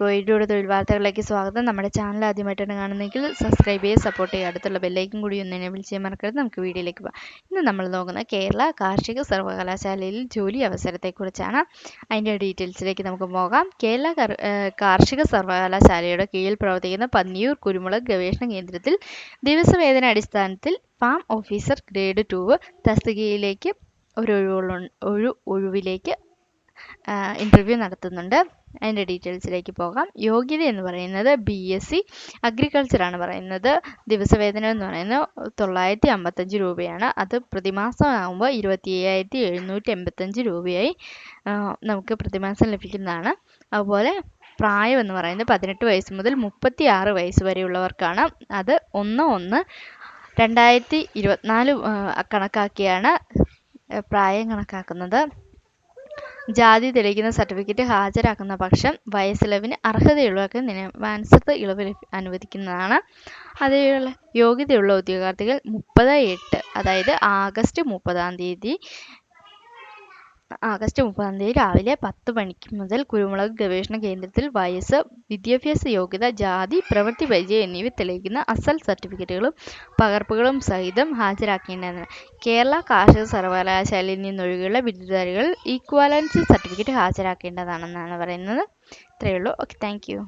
വീഡിയോയുടെ തൊഴിൽ വാർത്തകളിലേക്ക് സ്വാഗതം. നമ്മുടെ ചാനൽ ആദ്യമായിട്ടാണ് കാണുന്നതെങ്കിൽ സബ്സ്ക്രൈബ് ചെയ്ത് സപ്പോർട്ട് ചെയ്യുക. അടുത്തുള്ള ബെല്ലൈക്കും കൂടി ഒന്ന് എനേബിൾ ചെയ്യാൻ മറക്കരുത്. നമുക്ക് വീഡിയോയിലേക്ക് പോകാം. ഇന്ന് നമ്മൾ നോക്കുന്നത് കേരള കാർഷിക സർവകലാശാലയിൽ ജോലി അവസരത്തെക്കുറിച്ചാണ്. അതിൻ്റെ ഡീറ്റെയിൽസിലേക്ക് നമുക്ക് പോകാം. കേരള കാർഷിക സർവകലാശാലയുടെ കീഴിൽ പ്രവർത്തിക്കുന്ന പന്നിയൂർ കുരുമുളക് ഗവേഷണ കേന്ദ്രത്തിൽ ദിവസവേതന അടിസ്ഥാനത്തിൽ ഫാം ഓഫീസർ ഗ്രേഡ് 2 തസ്തികയിലേക്ക് ഒരു ഒഴിവിലേക്ക് ഇൻ്റർവ്യൂ നടത്തുന്നുണ്ട്. അതിൻ്റെ ഡീറ്റെയിൽസിലേക്ക് പോകാം. യോഗ്യത എന്ന് പറയുന്നത് BSc അഗ്രികൾച്ചറാണ് പറയുന്നത്. ദിവസവേതനം എന്ന് പറയുന്നത് 955 രൂപയാണ്. അത് പ്രതിമാസം ആകുമ്പോൾ 27,785 രൂപയായി നമുക്ക് പ്രതിമാസം ലഭിക്കുന്നതാണ്. അതുപോലെ പ്രായം എന്ന് പറയുന്നത് 18 വയസ്സ് മുതൽ 36 വയസ്സ് വരെയുള്ളവർക്കാണ്. അത് 1/1/2024 കണക്കാക്കിയാണ് പ്രായം കണക്കാക്കുന്നത്. ജാതി തെളിയിക്കുന്ന സർട്ടിഫിക്കറ്റ് ഹാജരാക്കുന്ന പക്ഷം വയസ്സിളവിന് അർഹതയുള്ളവർക്ക് നിയമാനുസൃത ഇളവ് അനുവദിക്കുന്നതാണ്. അതേപോലെ യോഗ്യതയുള്ള ഉദ്യോഗാർത്ഥികൾ 30/8 അതായത് ആഗസ്റ്റ് 30 രാവിലെ 10 മണിക്ക് മുതൽ കുരുമുളക് ഗവേഷണ കേന്ദ്രത്തിൽ വയസ്സ്, വിദ്യാഭ്യാസ യോഗ്യത, ജാതി, പ്രവൃത്തി പരിചയം എന്നിവ തെളിയിക്കുന്ന അസൽ സർട്ടിഫിക്കറ്റുകളും പകർപ്പുകളും സഹിതം ഹാജരാക്കേണ്ടതാണ്. കേരള കാർഷിക സർവകലാശാലയിൽ നിന്നൊഴികെയുള്ള ബിരുദധാരികൾ ഈക്വാലൻസി സർട്ടിഫിക്കറ്റ് ഹാജരാക്കേണ്ടതാണെന്നാണ് പറയുന്നത്. ഇത്രയേ ഉള്ളൂ. Okay, thank you.